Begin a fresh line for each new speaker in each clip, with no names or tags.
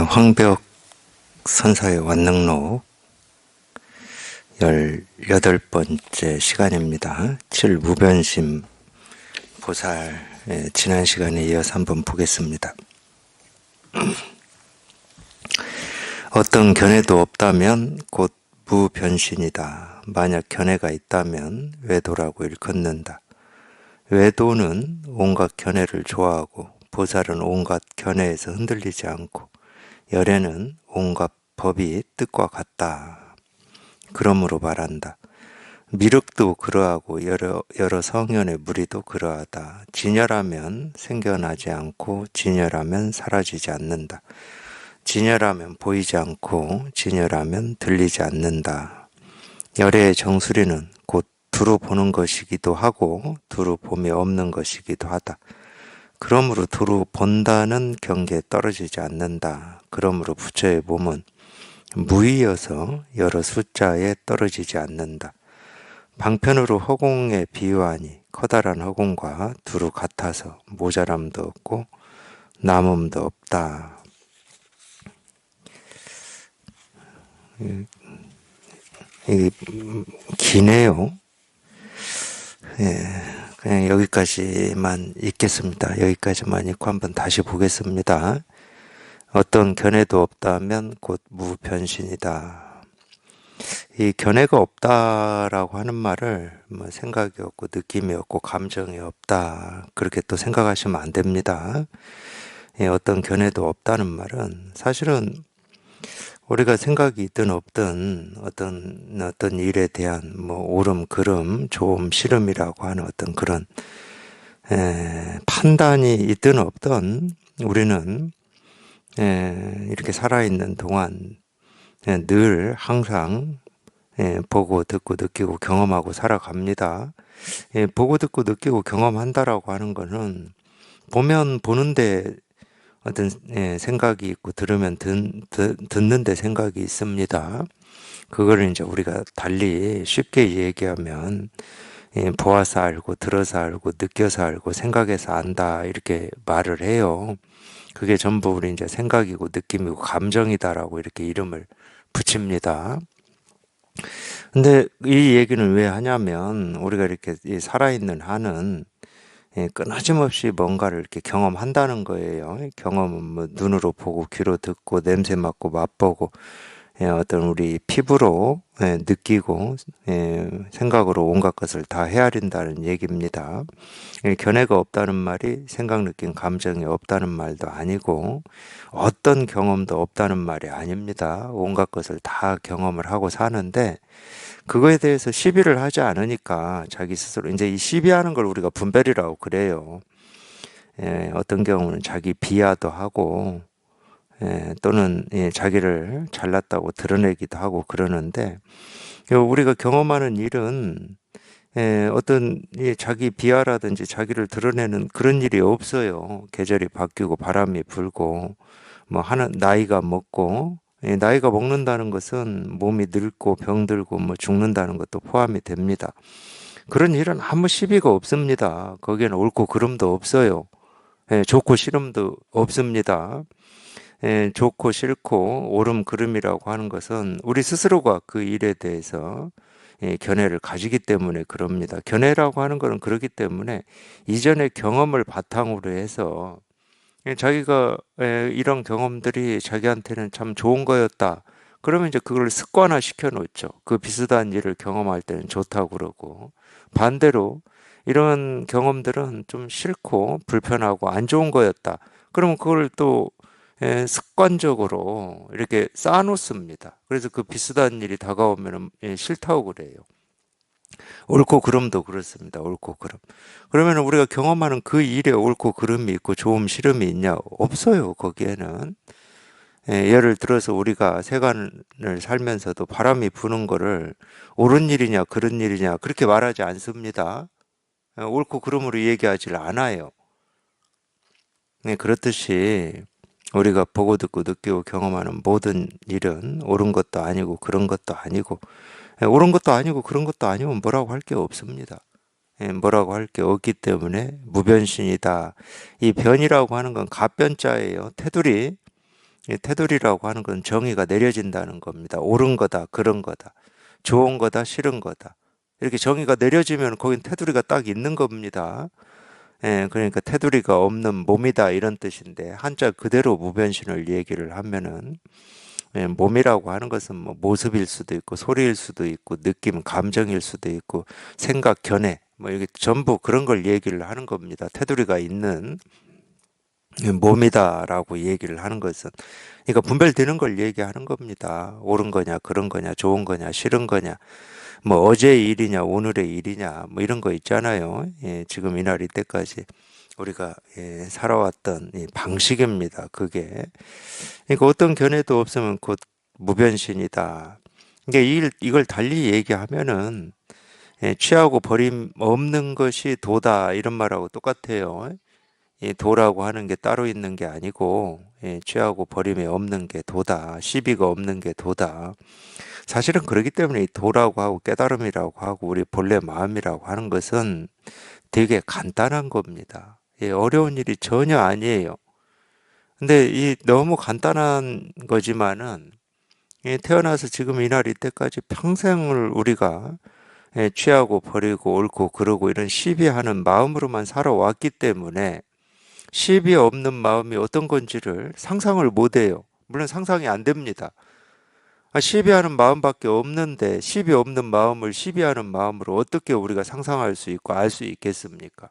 황벽 선사의 완능록 18번째 시간입니다. 7무변심 보살, 지난 시간에 이어서 한번 보겠습니다. 어떤 견해도 없다면 곧 무변신이다. 만약 견해가 있다면 외도라고 일컫는다. 외도는 온갖 견해를 좋아하고 보살은 온갖 견해에서 흔들리지 않고 열애는 온갖 법이 뜻과 같다. 그러므로 말한다. 미륵도 그러하고 여러 성현의 무리도 그러하다. 진열하면 생겨나지 않고 진열하면 사라지지 않는다. 진열하면 보이지 않고 진열하면 들리지 않는다. 열애의 정수리는 곧 두루 보는 것이기도 하고 두루 봄이 없는 것이기도 하다. 그러므로 두루 본다는 경계에 떨어지지 않는다. 그러므로 부처의 몸은 무의여서 여러 숫자에 떨어지지 않는다. 방편으로 허공에 비유하니 커다란 허공과 두루 같아서 모자람도 없고 남음도 없다. 이게 기네요. 그냥 여기까지만 읽겠습니다. 여기까지만 읽고 한번 다시 보겠습니다. 어떤 견해도 없다면 곧 무변신이다. 이 견해가 없다라고 하는 말을 생각이 없고 느낌이 없고 감정이 없다 그렇게 또 생각하시면 안 됩니다. 어떤 견해도 없다는 말은 사실은 우리가 생각이 있든 없든 어떤 일에 대한 옳음, 그름, 좋음, 싫음이라고 하는 어떤 그런 판단이 있든 없든 우리는 이렇게 살아있는 동안 늘 항상 보고 듣고 느끼고 경험하고 살아갑니다. 보고 듣고 느끼고 경험한다라고 하는 거는 보면 보는데 어떤 생각이 있고 들으면 듣는데 생각이 있습니다. 그거를 이제 우리가 달리 쉽게 얘기하면 보아서 알고 들어서 알고 느껴서 알고 생각해서 안다 이렇게 말을 해요. 그게 전부 우리 이제 생각이고 느낌이고 감정이다라고 이렇게 이름을 붙입니다. 근데 이 얘기는 왜 하냐면 우리가 이렇게 살아있는 한은 끊어짐없이 뭔가를 이렇게 경험한다는 거예요. 경험은 눈으로 보고 귀로 듣고 냄새 맡고 맛보고 어떤 우리 피부로 느끼고 생각으로 온갖 것을 다 헤아린다는 얘기입니다. 견해가 없다는 말이 생각, 느낌, 감정이 없다는 말도 아니고 어떤 경험도 없다는 말이 아닙니다. 온갖 것을 다 경험을 하고 사는데 그거에 대해서 시비를 하지 않으니까 자기 스스로 이제 이 시비하는 걸 우리가 분별이라고 그래요. 어떤 경우는 자기 비하도 하고 또는 자기를 잘났다고 드러내기도 하고 그러는데 우리가 경험하는 일은 어떤 자기 비하라든지 자기를 드러내는 그런 일이 없어요. 계절이 바뀌고 바람이 불고 나이가 먹고 나이가 먹는다는 것은 몸이 늙고 병들고 죽는다는 것도 포함이 됩니다. 그런 일은 아무 시비가 없습니다. 거기에는 옳고 그름도 없어요. 좋고 싫음도 없습니다. 좋고 싫고 옳음 그름이라고 하는 것은 우리 스스로가 그 일에 대해서 견해를 가지기 때문에 그럽니다. 견해라고 하는 것은 그렇기 때문에 이전의 경험을 바탕으로 해서 자기가 이런 경험들이 자기한테는 참 좋은 거였다. 그러면 이제 그걸 습관화 시켜 놓죠. 그 비슷한 일을 경험할 때는 좋다고 그러고 반대로 이런 경험들은 좀 싫고 불편하고 안 좋은 거였다. 그러면 그걸 또 습관적으로 이렇게 쌓아놓습니다. 그래서 그 비슷한 일이 다가오면 싫다고 그래요. 옳고 그름도 그렇습니다. 옳고 그름. 그러면 우리가 경험하는 그 일에 옳고 그름이 있고 좋음 싫음이 있냐? 없어요. 거기에는. 예를 들어서 우리가 세간을 살면서도 바람이 부는 거를 옳은 일이냐 그런 일이냐 그렇게 말하지 않습니다. 옳고 그름으로 얘기하지 않아요. 그렇듯이 우리가 보고 듣고 느끼고 경험하는 모든 일은 옳은 것도 아니고 그런 것도 아니고 옳은 것도 아니고 그런 것도 아니면 뭐라고 할 게 없습니다. 뭐라고 할 게 없기 때문에 무변신이다. 이 변이라고 하는 건 갑변자예요. 테두리. 이 테두리라고 하는 건 정의가 내려진다는 겁니다. 옳은 거다, 그런 거다, 좋은 거다, 싫은 거다. 이렇게 정의가 내려지면 거긴 테두리가 딱 있는 겁니다. 예, 그러니까 테두리가 없는 몸이다 이런 뜻인데 한자 그대로 무변신을 얘기를 하면은 예, 몸이라고 하는 것은 뭐 모습일 수도 있고 소리일 수도 있고 느낌, 감정일 수도 있고 생각, 견해 뭐 이게 전부 그런 걸 얘기를 하는 겁니다. 테두리가 있는 몸이다라고 얘기를 하는 것은 그러니까 분별되는 걸 얘기하는 겁니다. 옳은 거냐, 그런 거냐, 좋은 거냐, 싫은 거냐, 뭐 어제의 일이냐, 오늘의 일이냐, 뭐 이런 거 있잖아요. 예, 지금 이날 이때까지 우리가 예, 살아왔던 이 방식입니다. 그게 그러니까 어떤 견해도 없으면 곧 무변신이다. 그러니까 이걸 달리 얘기하면은 예, 취하고 버림 없는 것이 도다 이런 말하고 똑같아요. 이 도라고 하는 게 따로 있는 게 아니고 예, 취하고 버림이 없는 게 도다. 시비가 없는 게 도다. 사실은 그렇기 때문에 이 도라고 하고 깨달음이라고 하고 우리 본래 마음이라고 하는 것은 되게 간단한 겁니다. 예, 어려운 일이 전혀 아니에요. 근데 이 너무 간단한 거지만은 예, 태어나서 지금 이날 이때까지 평생을 우리가 예, 취하고 버리고 옳고 그러고 이런 시비하는 마음으로만 살아왔기 때문에 시비 없는 마음이 어떤 건지를 상상을 못 해요. 물론 상상이 안 됩니다. 시비하는 마음밖에 없는데 시비 없는 마음을 시비하는 마음으로 어떻게 우리가 상상할 수 있고 알 수 있겠습니까?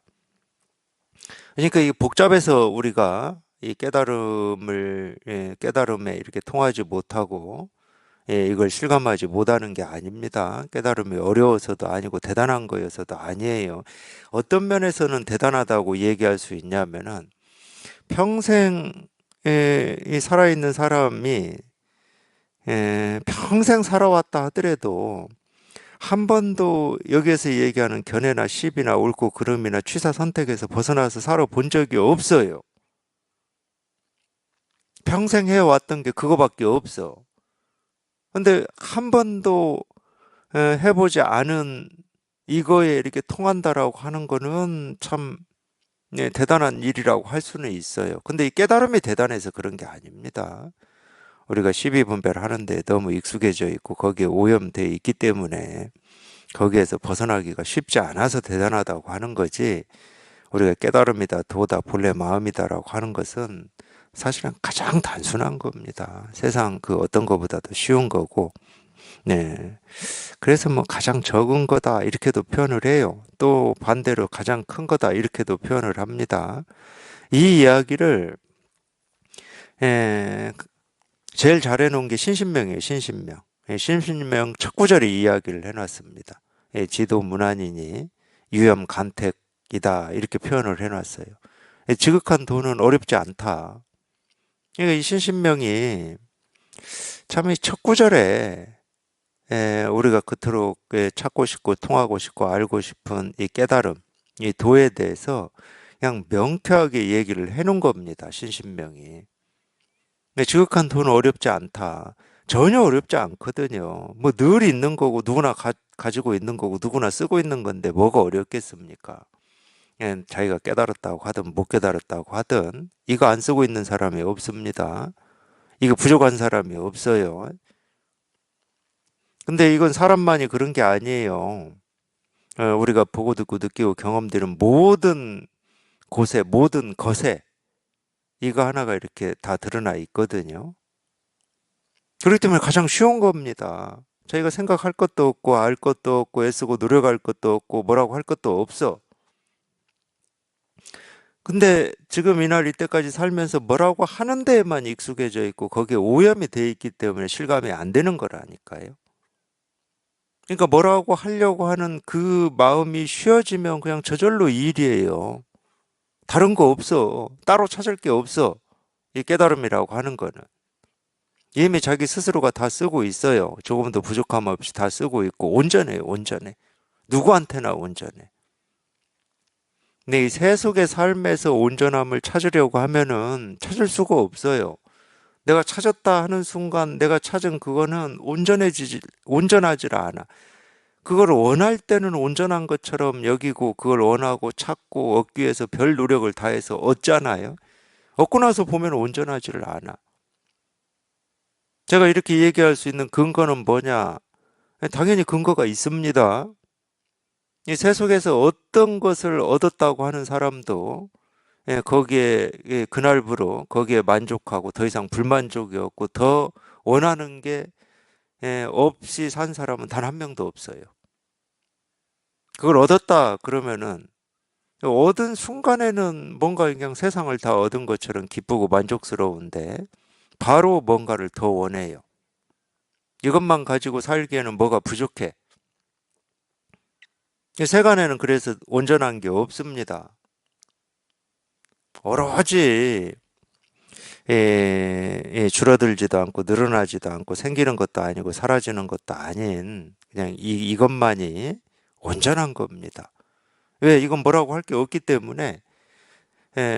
그러니까 이 복잡해서 우리가 이 깨달음을 예, 깨달음에 이렇게 통하지 못하고 예, 이걸 실감하지 못하는 게 아닙니다. 깨달음이 어려워서도 아니고 대단한 거여서도 아니에요. 어떤 면에서는 대단하다고 얘기할 수 있냐면은 평생 이 살아있는 사람이 평생 살아왔다 하더라도 한 번도 여기에서 얘기하는 견해나 시비나 옳고 그름이나 취사 선택에서 벗어나서 살아본 적이 없어요. 평생 해왔던 게 그거밖에 없어. 근데 한 번도 해보지 않은 이거에 이렇게 통한다라고 하는 거는 참 대단한 일이라고 할 수는 있어요. 근데 이 깨달음이 대단해서 그런 게 아닙니다. 우리가 시비 분별하는데 너무 익숙해져 있고 거기에 오염돼 있기 때문에 거기에서 벗어나기가 쉽지 않아서 대단하다고 하는 거지 우리가 깨달음이다, 도다, 본래 마음이다라고 하는 것은 사실은 가장 단순한 겁니다. 세상 그 어떤 것보다도 쉬운 거고 네. 그래서 뭐 가장 적은 거다 이렇게도 표현을 해요. 또 반대로 가장 큰 거다 이렇게도 표현을 합니다. 이 이야기를 에, 제일 잘해놓은 게 신신명이에요. 신신명. 예, 신신명 첫 구절에 이야기를 해놨습니다. 예, 지도 문안이니 유염 간택이다 이렇게 표현을 해놨어요. 예, 지극한 도는 어렵지 않다. 그러니까 이 신신명이 참 이 첫 구절에 우리가 그토록 찾고 싶고 통하고 싶고 알고 싶은 이 깨달음, 이 도에 대해서 그냥 명쾌하게 얘기를 해놓은 겁니다. 신신명이. 지극한 도는 어렵지 않다. 전혀 어렵지 않거든요. 뭐 늘 있는 거고 누구나 가지고 있는 거고 누구나 쓰고 있는 건데 뭐가 어렵겠습니까? 자기가 깨달았다고 하든 못 깨달았다고 하든 이거 안 쓰고 있는 사람이 없습니다. 이거 부족한 사람이 없어요. 근데 이건 사람만이 그런 게 아니에요. 우리가 보고 듣고 느끼고 경험되는 모든 곳에 모든 것에 이거 하나가 이렇게 다 드러나 있거든요. 그렇기 때문에 가장 쉬운 겁니다. 자기가 생각할 것도 없고 알 것도 없고 애쓰고 노력할 것도 없고 뭐라고 할 것도 없어. 근데 지금 이날 이때까지 살면서 뭐라고 하는 데에만 익숙해져 있고 거기에 오염이 돼 있기 때문에 실감이 안 되는 거라니까요. 그러니까 뭐라고 하려고 하는 그 마음이 쉬어지면 그냥 저절로 일이에요. 다른 거 없어. 따로 찾을 게 없어. 이 깨달음이라고 하는 거는. 이미 자기 스스로가 다 쓰고 있어요. 조금도 부족함 없이 다 쓰고 있고 온전해요. 온전해. 누구한테나 온전해. 근데 이 세속의 삶에서 온전함을 찾으려고 하면은 찾을 수가 없어요. 내가 찾았다 하는 순간 내가 찾은 그거는 온전하지 않아. 그걸 원할 때는 온전한 것처럼 여기고 그걸 원하고 찾고 얻기 위해서 별 노력을 다해서 얻잖아요. 얻고 나서 보면 온전하지를 않아. 제가 이렇게 얘기할 수 있는 근거는 뭐냐? 당연히 근거가 있습니다. 이 세속에서 어떤 것을 얻었다고 하는 사람도 거기에 그날부로 거기에 만족하고 더 이상 불만족이 없고 더 원하는 게 없이 산 사람은 단 한 명도 없어요. 그걸 얻었다 그러면은 얻은 순간에는 뭔가 그냥 세상을 다 얻은 것처럼 기쁘고 만족스러운데 바로 뭔가를 더 원해요. 이것만 가지고 살기에는 뭐가 부족해. 세간에는 그래서 온전한 게 없습니다. 오로지 줄어들지도 않고 늘어나지도 않고 생기는 것도 아니고 사라지는 것도 아닌 그냥 이것만이 온전한 겁니다. 왜? 이건 뭐라고 할 게 없기 때문에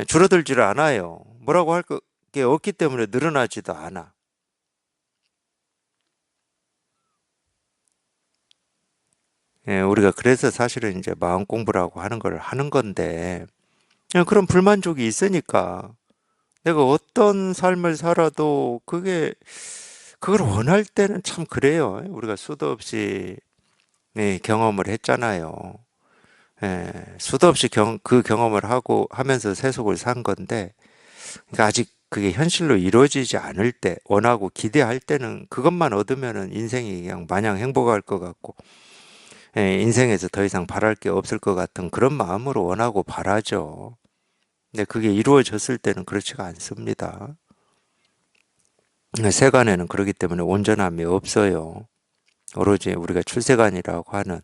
줄어들지를 않아요. 뭐라고 할 게 없기 때문에 늘어나지도 않아. 우리가 그래서 사실은 이제 마음 공부라고 하는 걸 하는 건데 그런 불만족이 있으니까 내가 어떤 삶을 살아도 그걸 원할 때는 참 그래요. 우리가 수도 없이 경험을 했잖아요. 수도 없이 그 경험을 하고 하면서 세속을 산 건데, 그러니까 아직 그게 현실로 이루어지지 않을 때, 원하고 기대할 때는 그것만 얻으면은 인생이 그냥 마냥 행복할 것 같고, 인생에서 더 이상 바랄 게 없을 것 같은 그런 마음으로 원하고 바라죠. 근데 그게 이루어졌을 때는 그렇지가 않습니다. 세간에는 그렇기 때문에 온전함이 없어요. 오로지 우리가 출세간이라고 하는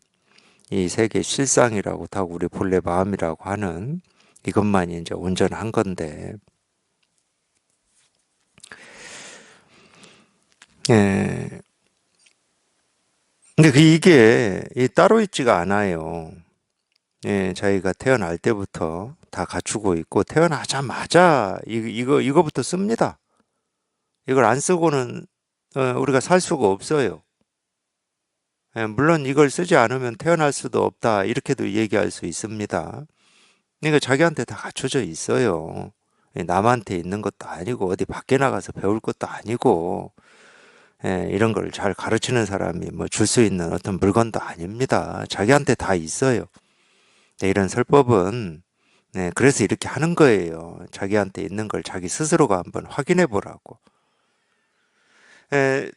이 세계 실상이라고 하고 우리 본래 마음이라고 하는 이것만이 이제 온전한 건데, 예. 근데 이게 따로 있지가 않아요. 저희가 태어날 때부터 다 갖추고 있고, 태어나자마자 이거부터 씁니다. 이걸 안 쓰고는 우리가 살 수가 없어요. 물론 이걸 쓰지 않으면 태어날 수도 없다. 이렇게도 얘기할 수 있습니다. 그러니까 자기한테 다 갖춰져 있어요. 남한테 있는 것도 아니고 어디 밖에 나가서 배울 것도 아니고 이런 걸 잘 가르치는 사람이 뭐 줄 수 있는 어떤 물건도 아닙니다. 자기한테 다 있어요. 이런 설법은 그래서 이렇게 하는 거예요. 자기한테 있는 걸 자기 스스로가 한번 확인해 보라고.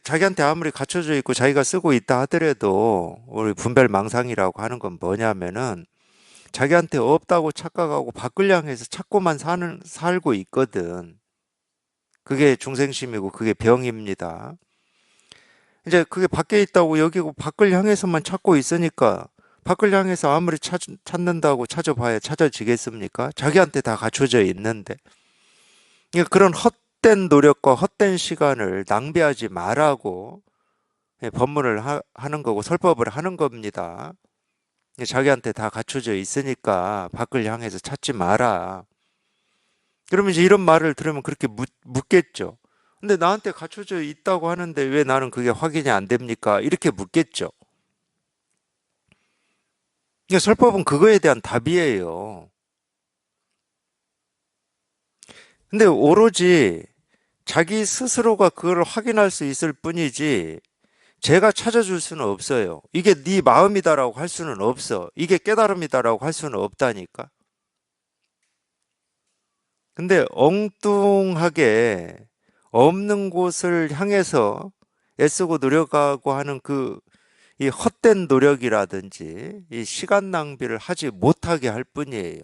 자기한테 아무리 갖춰져 있고 자기가 쓰고 있다 하더라도 우리 분별망상이라고 하는 건 뭐냐면은 자기한테 없다고 착각하고 밖을 향해서 찾고만 살고 있거든. 그게 중생심이고 그게 병입니다. 이제 그게 밖에 있다고 여기고 밖을 향해서만 찾고 있으니까 밖을 향해서 아무리 찾는다고 찾아봐야 찾아지겠습니까? 자기한테 다 갖춰져 있는데. 그러니까 그런 헛된 노력과 헛된 시간을 낭비하지 말라고 법문을 하는 거고 설법을 하는 겁니다. 자기한테 다 갖춰져 있으니까 밖을 향해서 찾지 마라. 그러면 이제 이런 말을 들으면 그렇게 묻겠죠. 근데 나한테 갖춰져 있다고 하는데 왜 나는 그게 확인이 안 됩니까? 이렇게 묻겠죠. 그러니까 설법은 그거에 대한 답이에요. 근데 오로지 자기 스스로가 그걸 확인할 수 있을 뿐이지 제가 찾아줄 수는 없어요. 이게 네 마음이다라고 할 수는 없어. 이게 깨달음이다라고 할 수는 없다니까. 근데 엉뚱하게 없는 곳을 향해서 애쓰고 노력하고 하는 이 헛된 노력이라든지 이 시간 낭비를 하지 못하게 할 뿐이에요.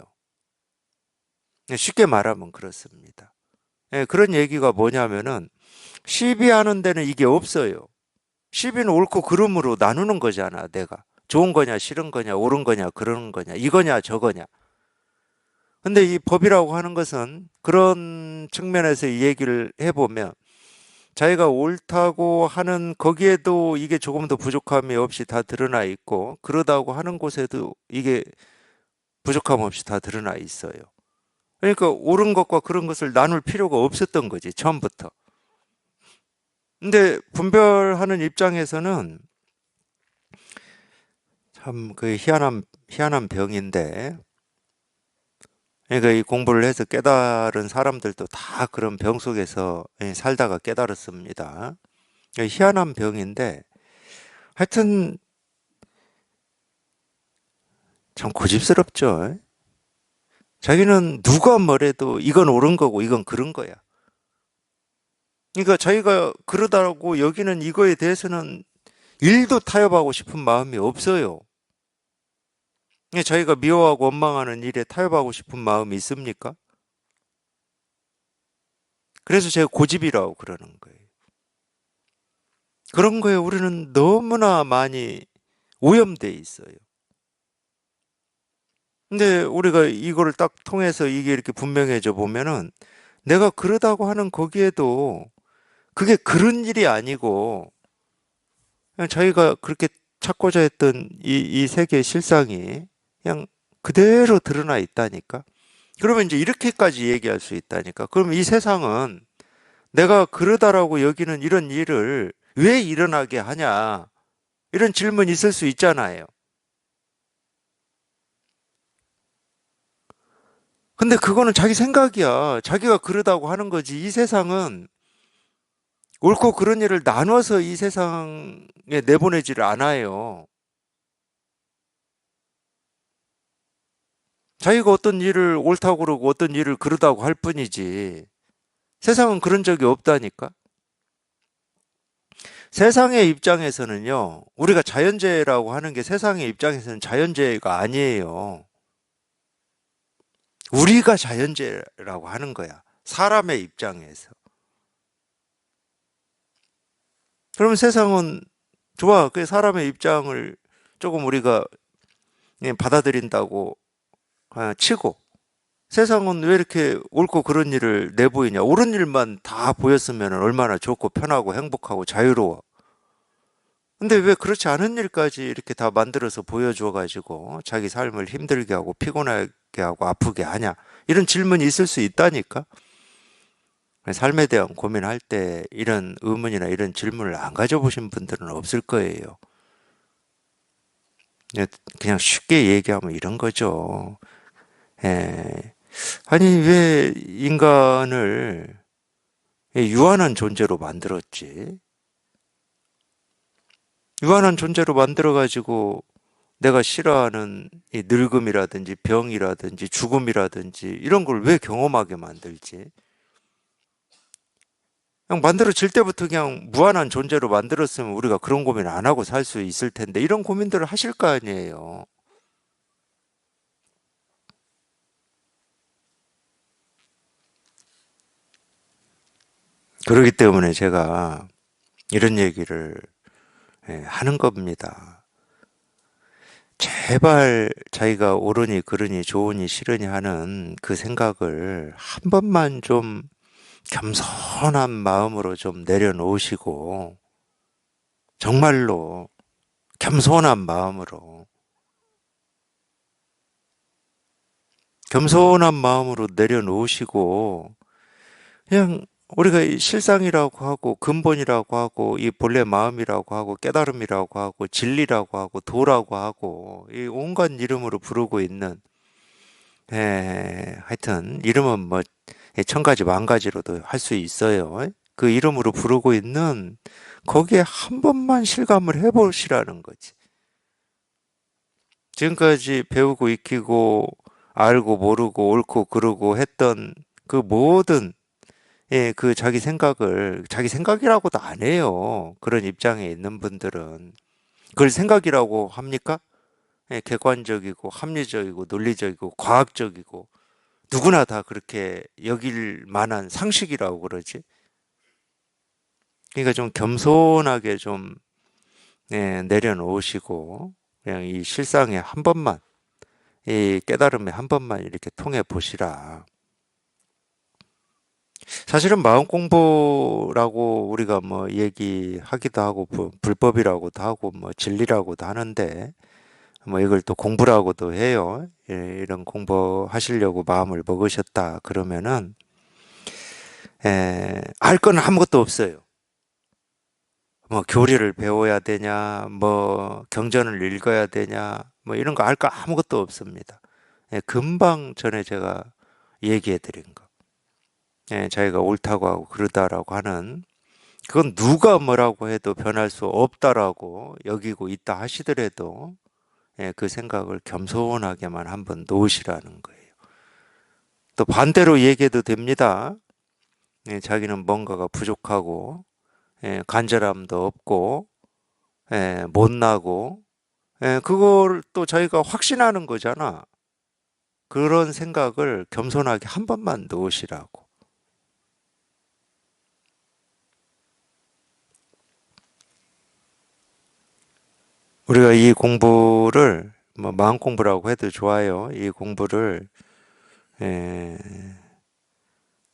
쉽게 말하면 그렇습니다. 그런 얘기가 뭐냐면은 시비하는 데는 이게 없어요. 시비는 옳고 그름으로 나누는 거잖아, 내가. 좋은 거냐, 싫은 거냐, 옳은 거냐, 그러는 거냐, 이거냐, 저거냐. 근데 이 법이라고 하는 것은 그런 측면에서 이 얘기를 해보면 자기가 옳다고 하는 거기에도 이게 조금 더 부족함이 없이 다 드러나 있고 그러다고 하는 곳에도 이게 부족함 없이 다 드러나 있어요. 그러니까 옳은 것과 그런 것을 나눌 필요가 없었던 거지, 처음부터. 근데 분별하는 입장에서는 참 그 희한한 병인데, 그러니까 이 공부를 해서 깨달은 사람들도 다 그런 병 속에서 살다가 깨달았습니다. 희한한 병인데 하여튼 참 고집스럽죠. 자기는 누가 뭐래도 이건 옳은 거고 이건 그른 거야. 그러니까 자기가 그러다고 여기는 이거에 대해서는 일도 타협하고 싶은 마음이 없어요. 자기가 미워하고 원망하는 일에 타협하고 싶은 마음이 있습니까? 그래서 제가 고집이라고 그러는 거예요. 그런 거에 우리는 너무나 많이 오염돼 있어요. 근데 우리가 이거를 딱 통해서 이게 이렇게 분명해져 보면은 내가 그러다고 하는 거기에도 그게 그런 일이 아니고 그냥 자기가 그렇게 찾고자 했던 이 세계의 실상이 그냥 그대로 드러나 있다니까. 그러면 이제 이렇게까지 얘기할 수 있다니까. 그러면 이 세상은 내가 그러다라고 여기는 이런 일을 왜 일어나게 하냐? 이런 질문이 있을 수 있잖아요. 근데 그거는 자기 생각이야. 자기가 그러다고 하는 거지. 이 세상은 옳고 그런 일을 나눠서 이 세상에 내보내지를 않아요. 자기가 어떤 일을 옳다고 그러고 어떤 일을 그러다고 할 뿐이지. 세상은 그런 적이 없다니까. 세상의 입장에서는요, 우리가 자연재해라고 하는 게 세상의 입장에서는 자연재해가 아니에요. 우리가 자연재해라고 하는 거야. 사람의 입장에서. 그러면 세상은 좋아. 그 사람의 입장을 조금 우리가 받아들인다고 치고 세상은 왜 이렇게 옳고 그런 일을 내보이냐. 옳은 일만 다 보였으면 얼마나 좋고 편하고 행복하고 자유로워. 근데 왜 그렇지 않은 일까지 이렇게 다 만들어서 보여줘 가지고 자기 삶을 힘들게 하고 피곤하게 하고 아프게 하냐. 이런 질문이 있을 수 있다니까. 삶에 대한 고민할 때 이런 의문이나 이런 질문을 안 가져보신 분들은 없을 거예요. 그냥 쉽게 얘기하면 이런 거죠. 예. 아니, 왜 인간을 유한한 존재로 만들었지? 유한한 존재로 만들어가지고 내가 싫어하는 이 늙음이라든지 병이라든지 죽음이라든지 이런 걸 왜 경험하게 만들지? 그냥 만들어질 때부터 그냥 무한한 존재로 만들었으면 우리가 그런 고민 안 하고 살 수 있을 텐데 이런 고민들을 하실 거 아니에요. 그렇기 때문에 제가 이런 얘기를 하는 겁니다. 제발 자기가 옳으니 그르니 좋으니 싫으니 하는 그 생각을 한 번만 좀 겸손한 마음으로 좀 내려놓으시고 정말로 겸손한 마음으로 내려놓으시고 그냥 우리가 이 실상이라고 하고 근본이라고 하고 이 본래 마음이라고 하고 깨달음이라고 하고 진리라고 하고 도라고 하고 이 온갖 이름으로 부르고 있는 하여튼 이름은 뭐 천 가지 만 가지로도 할 수 있어요. 그 이름으로 부르고 있는 거기에 한 번만 실감을 해보시라는 거지. 지금까지 배우고 익히고 알고 모르고 옳고 그르고 했던 그 모든 그 자기 생각을 자기 생각이라고도 안 해요. 그런 입장에 있는 분들은 그걸 생각이라고 합니까? 객관적이고 합리적이고 논리적이고 과학적이고 누구나 다 그렇게 여길 만한 상식이라고 그러지. 그러니까 좀 겸손하게 좀 내려놓으시고 그냥 이 실상에 한 번만 이 깨달음에 한 번만 이렇게 통해 보시라. 사실은 마음 공부라고 우리가 뭐 얘기하기도 하고 불법이라고도 하고 뭐 진리라고도 하는데 뭐 이걸 또 공부라고도 해요. 이런 공부하시려고 마음을 먹으셨다 그러면은 알 건 아무것도 없어요. 뭐 교리를 배워야 되냐, 뭐 경전을 읽어야 되냐, 뭐 이런 거 알 거 아무것도 없습니다. 금방 전에 제가 얘기해 드린 거. 자기가 옳다고 하고 그러다라고 하는 그건 누가 뭐라고 해도 변할 수 없다라고 여기고 있다 하시더라도 그 생각을 겸손하게만 한번 놓으시라는 거예요. 또 반대로 얘기해도 됩니다. 자기는 뭔가가 부족하고 간절함도 없고 못나고 그걸 또 자기가 확신하는 거잖아. 그런 생각을 겸손하게 한 번만 놓으시라고. 우리가 이 공부를 뭐 마음 공부라고 해도 좋아요. 이 공부를 에,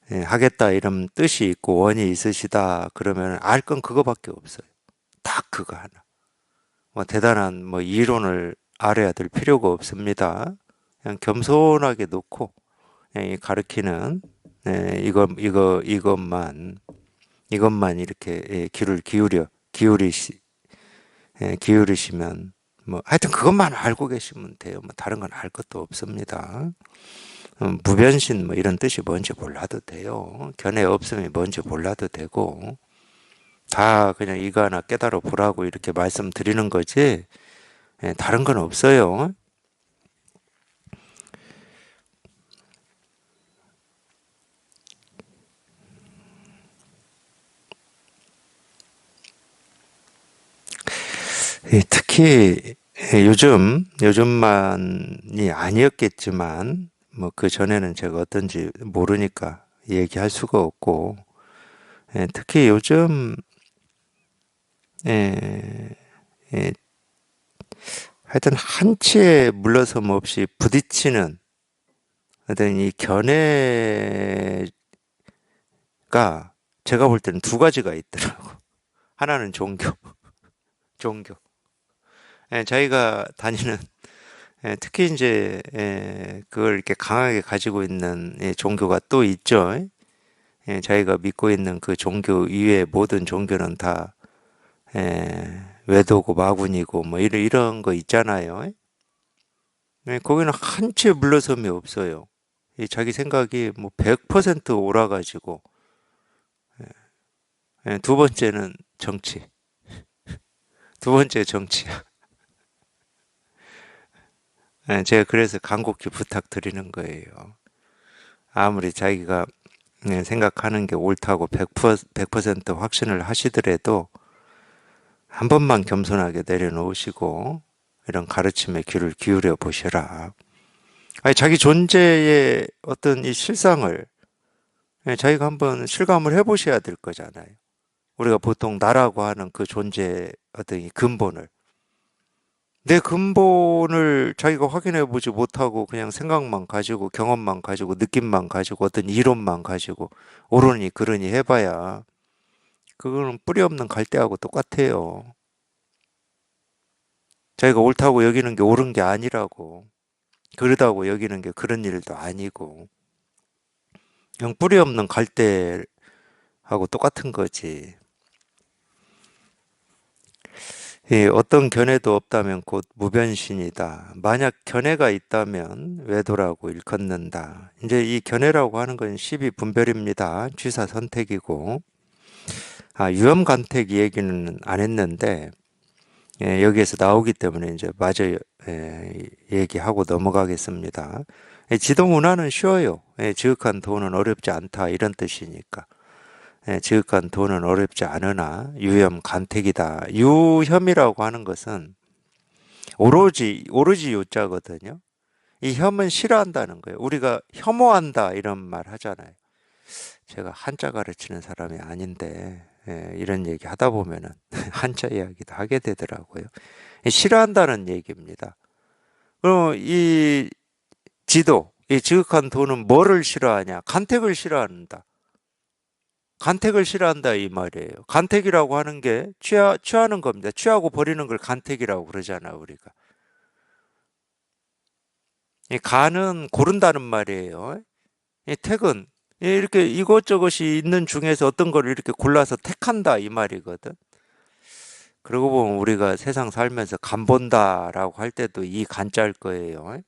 하겠다 이런 뜻이 있고 원이 있으시다 그러면 알 건 그거밖에 없어요. 딱 그거 하나. 뭐 대단한 뭐 이론을 알아야 될 필요가 없습니다. 그냥 겸손하게 놓고 이 가르치는 이것만 이렇게 귀를 기울이시면 뭐 하여튼 그것만 알고 계시면 돼요. 뭐 다른 건 알 것도 없습니다. 무변신 뭐 이런 뜻이 뭔지 몰라도 돼요. 견해 없음이 뭔지 몰라도 되고 다 그냥 이거 하나 깨달아 보라고 이렇게 말씀드리는 거지 다른 건 없어요. 특히 요즘만이 아니었겠지만 뭐 그 전에는 제가 어떤지 모르니까 얘기할 수가 없고 특히 요즘 에, 에, 하여튼 한치의 물러섬 없이 부딪히는 어떤 이 견해가 제가 볼 때는 두 가지가 있더라고. 하나는 종교. 저희가 다니는 특히 이제 그걸 이렇게 강하게 가지고 있는 종교가 또 있죠. 자기가 믿고 있는 그 종교 이외의 모든 종교는 다 외도고 마군이고 뭐 이런 거 있잖아요. 거기는 한치의 물러섬이 없어요. 자기 생각이 뭐 100% 옳아가지고 두 번째는 정치. 두 번째 정치야. 제가 그래서 간곡히 부탁드리는 거예요. 아무리 자기가 생각하는 게 옳다고 100% 확신을 하시더라도 한 번만 겸손하게 내려놓으시고 이런 가르침에 귀를 기울여 보시라. 아니, 자기 존재의 어떤 이 실상을 자기가 한번 실감을 해보셔야 될 거잖아요. 우리가 보통 나라고 하는 그 존재의 어떤 이 근본을 내 근본을 자기가 확인해 보지 못하고 그냥 생각만 가지고 경험만 가지고 느낌만 가지고 어떤 이론만 가지고 옳으니 그러니 해봐야 그거는 뿌리 없는 갈대하고 똑같아요. 자기가 옳다고 여기는 게 옳은 게 아니라고 그러다고 여기는 게 그런 일도 아니고 그냥 뿌리 없는 갈대하고 똑같은 거지. 어떤 견해도 없다면 곧 무변신이다. 만약 견해가 있다면 외도라고 일컫는다. 이제 이 견해라고 하는 건 십이분별입니다. 취사 선택이고, 유엄간택 얘기는 안 했는데, 여기에서 나오기 때문에 이제 마저 얘기하고 넘어가겠습니다. 지도문화는 쉬워요. 지극한 도는 어렵지 않다. 이런 뜻이니까. 지극한 도는 어렵지 않으나 유혐 간택이다. 유혐이라고 하는 것은 오로지 요자거든요. 이 혐은 싫어한다는 거예요. 우리가 혐오한다 이런 말 하잖아요. 제가 한자 가르치는 사람이 아닌데 이런 얘기 하다 보면은 한자 이야기도 하게 되더라고요. 싫어한다는 얘기입니다. 그럼 이 지도, 이 지극한 도는 뭐를 싫어하냐? 간택을 싫어한다. 간택을 싫어한다 이 말이에요. 간택이라고 하는 게 취하는 겁니다. 취하고 버리는 걸 간택이라고 그러잖아 우리가. 이 간은 고른다는 말이에요. 이 택은 이렇게 이것저것이 있는 중에서 어떤 거를 이렇게 골라서 택한다 이 말이거든. 그러고 보면 우리가 세상 살면서 간 본다라고 할 때도 이 간자일 거예요.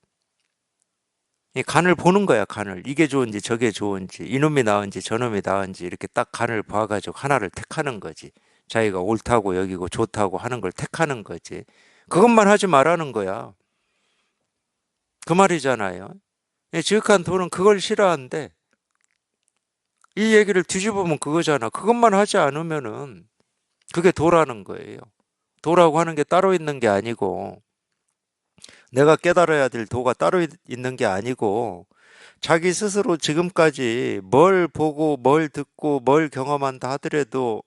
이 간을 보는 거야, 간을. 이게 좋은지 저게 좋은지, 이놈이 나은지 저놈이 나은지 이렇게 딱 간을 봐가지고 하나를 택하는 거지. 자기가 옳다고 여기고 좋다고 하는 걸 택하는 거지. 그것만 하지 말라는 거야. 그 말이잖아요. 지극한 도는 그걸 싫어한대. 이 얘기를 뒤집으면 그거잖아. 그것만 하지 않으면은 그게 도라는 거예요. 도라고 하는 게 따로 있는 게 아니고, 내가 깨달아야 될 도가 따로 있는 게 아니고, 자기 스스로 지금까지 뭘 보고 뭘 듣고 뭘 경험한다 하더라도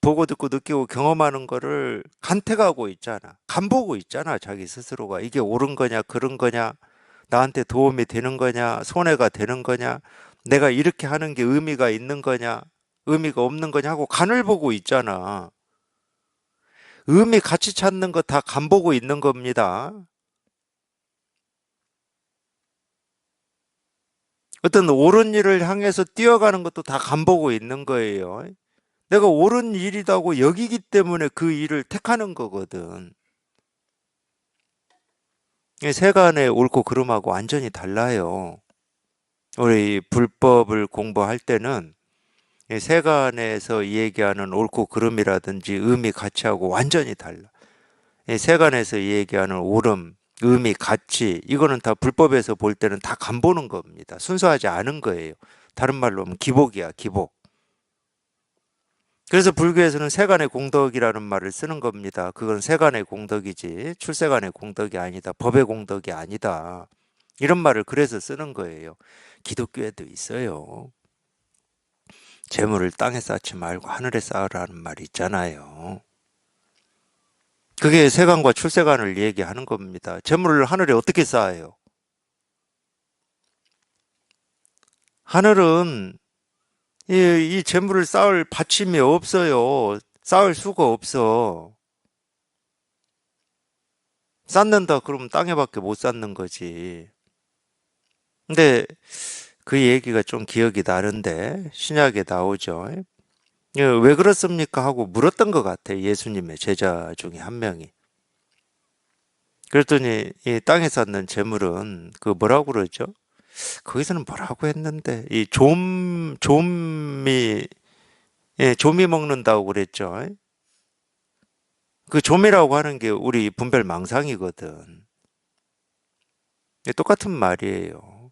보고 듣고 느끼고 경험하는 거를 간택하고 있잖아. 간보고 있잖아. 자기 스스로가. 이게 옳은 거냐, 그른 거냐, 나한테 도움이 되는 거냐, 손해가 되는 거냐, 내가 이렇게 하는 게 의미가 있는 거냐, 의미가 없는 거냐 하고 간을 보고 있잖아. 의미 가치 찾는 거 다 간보고 있는 겁니다. 어떤 옳은 일을 향해서 뛰어가는 것도 다 간보고 있는 거예요. 내가 옳은 일이라고 여기기 때문에 그 일을 택하는 거거든. 세간의 옳고 그름하고 완전히 달라요. 우리 불법을 공부할 때는 세간에서 얘기하는 옳고 그름이라든지 의미 가치하고 완전히 달라. 세간에서 얘기하는 옳음, 의미, 가치 이거는 다 불법에서 볼 때는 다 간보는 겁니다. 순수하지 않은 거예요. 다른 말로 하면 기복이야, 기복. 그래서 불교에서는 세간의 공덕이라는 말을 쓰는 겁니다. 그건 세간의 공덕이지 출세간의 공덕이 아니다. 법의 공덕이 아니다. 이런 말을 그래서 쓰는 거예요. 기독교에도 있어요. 재물을 땅에 쌓지 말고 하늘에 쌓으라는 말이 있잖아요. 그게 세간과 출세간을 얘기하는 겁니다. 재물을 하늘에 어떻게 쌓아요? 하늘은 이 재물을 쌓을 받침이 없어요. 쌓을 수가 없어. 쌓는다 그러면 땅에밖에 못 쌓는 거지. 근데 그 얘기가 좀 기억이 나는데 신약에 나오죠. 왜 그렇습니까? 하고 물었던 것 같아. 예수님의 제자 중에 한 명이. 그랬더니 이 땅에 쌓는 재물은 그 뭐라고 그러죠? 거기서는 뭐라고 했는데 이 좀이 좀이 먹는다고 그랬죠. 그 좀이라고 하는 게 우리 분별망상이거든. 똑같은 말이에요.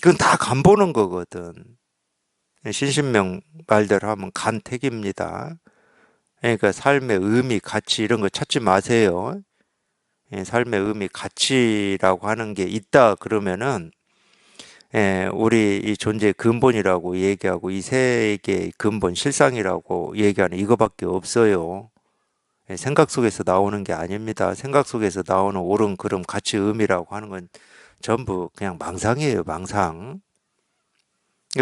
그건 다 간보는 거거든. 신신명 말대로 하면 간택입니다. 그러니까 삶의 의미, 가치 이런 거 찾지 마세요. 삶의 의미, 가치라고 하는 게 있다 그러면은 우리 이 존재의 근본이라고 얘기하고 이 세계의 근본, 실상이라고 얘기하는 이거밖에 없어요. 생각 속에서 나오는 게 아닙니다. 생각 속에서 나오는 옳은 그름, 가치, 의미라고 하는 건 전부 그냥 망상이에요, 망상.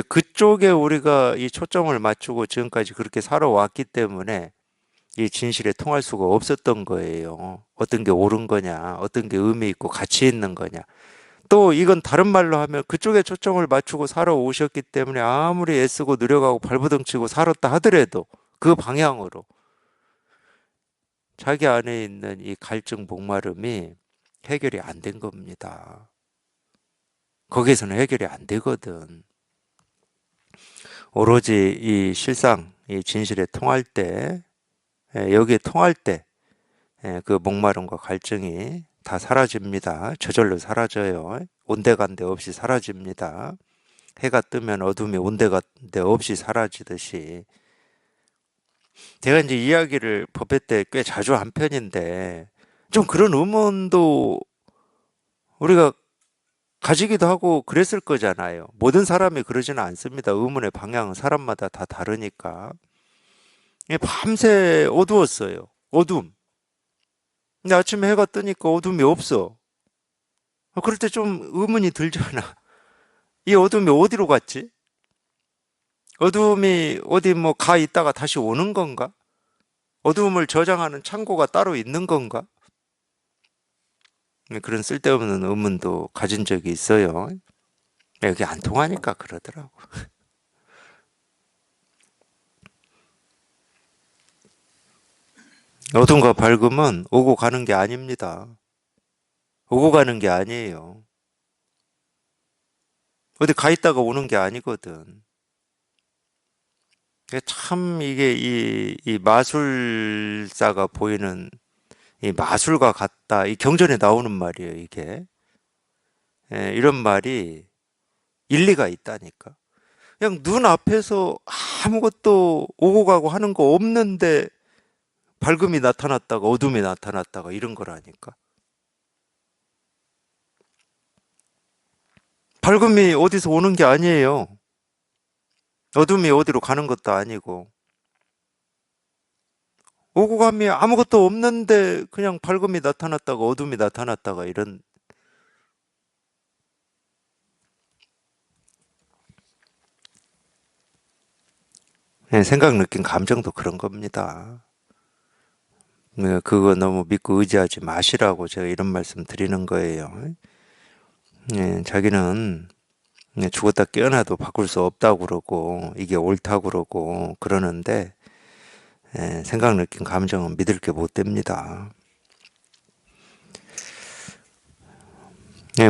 그쪽에 우리가 이 초점을 맞추고 지금까지 그렇게 살아왔기 때문에 이 진실에 통할 수가 없었던 거예요. 어떤 게 옳은 거냐, 어떤 게 의미 있고 가치 있는 거냐. 또 이건 다른 말로 하면 그쪽에 초점을 맞추고 살아오셨기 때문에 아무리 애쓰고 노력하고 발버둥 치고 살았다 하더라도 그 방향으로 자기 안에 있는 이 갈증 목마름이 해결이 안 된 겁니다. 거기에서는 해결이 안 되거든. 오로지 이 실상, 이 진실에 통할 때, 여기에 통할 때, 그 목마름과 갈증이 다 사라집니다. 저절로 사라져요. 온데간데 없이 사라집니다. 해가 뜨면 어둠이 온데간데 없이 사라지듯이. 제가 이제 이야기를 법회 때 꽤 자주 한 편인데, 좀 그런 의문도 우리가 가지기도 하고 그랬을 거잖아요. 모든 사람이 그러지는 않습니다. 의문의 방향은 사람마다 다 다르니까. 밤새 어두웠어요. 어둠. 근데 아침에 해가 뜨니까 어둠이 없어. 그럴 때 좀 의문이 들잖아. 이 어둠이 어디로 갔지? 어둠이 어디 뭐 가 있다가 다시 오는 건가? 어둠을 저장하는 창고가 따로 있는 건가? 그런 쓸데없는 의문도 가진 적이 있어요. 여기 안 통하니까 그러더라고. 어둠과 밝음은 오고 가는 게 아닙니다. 오고 가는 게 아니에요. 어디 가 있다가 오는 게 아니거든. 참 이게 이 마술사가 보이는 이 마술과 같다. 이 경전에 나오는 말이에요, 이게. 이런 말이 일리가 있다니까. 그냥 눈앞에서 아무것도 오고 가고 하는 거 없는데 밝음이 나타났다가 어둠이 나타났다가 이런 거라니까. 밝음이 어디서 오는 게 아니에요. 어둠이 어디로 가는 것도 아니고. 오고 가면 아무것도 없는데 그냥 밝음이 나타났다가 어둠이 나타났다가 이런 생각, 느낀 감정도 그런 겁니다. 그거 너무 믿고 의지하지 마시라고 제가 이런 말씀 드리는 거예요. 자기는 죽었다 깨어나도 바꿀 수 없다고 그러고 이게 옳다고 그러고 그러는데 생각, 느낀 감정은 믿을 게 못 됩니다.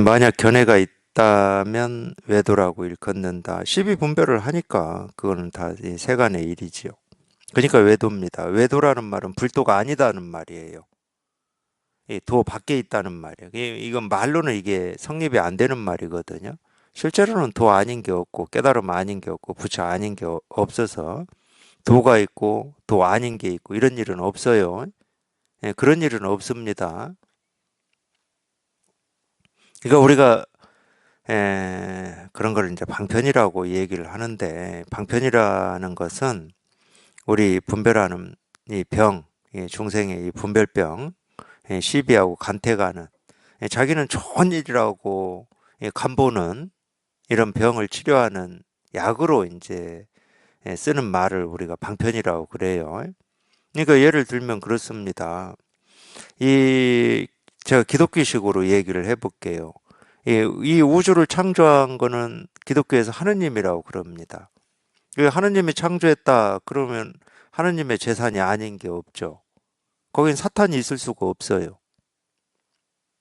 만약 견해가 있다면 외도라고 일컫는다. 시비분별을 하니까 그거는 다 세간의 일이지요. 그러니까 외도입니다. 외도라는 말은 불도가 아니다는 말이에요. 도 밖에 있다는 말이에요. 이건 말로는 이게 성립이 안 되는 말이거든요. 실제로는 도 아닌 게 없고 깨달음 아닌 게 없고 부처 아닌 게 없어서 도가 있고 도 아닌 게 있고 이런 일은 없어요. 그런 일은 없습니다. 그러니까 우리가 그런 걸 이제 방편이라고 얘기를 하는데 방편이라는 것은 우리 분별하는 이 병, 이 중생의 이 분별병, 시비하고 간택하는 자기는 좋은 일이라고 간보는 이런 병을 치료하는 약으로 이제 쓰는 말을 우리가 방편이라고 그래요. 그러니까 예를 들면 그렇습니다. 이 제가 기독교식으로 얘기를 해볼게요. 이 우주를 창조한 거는 기독교에서 하느님이라고 그럽니다. 하느님이 창조했다 그러면 하느님의 재산이 아닌 게 없죠. 거긴 사탄이 있을 수가 없어요.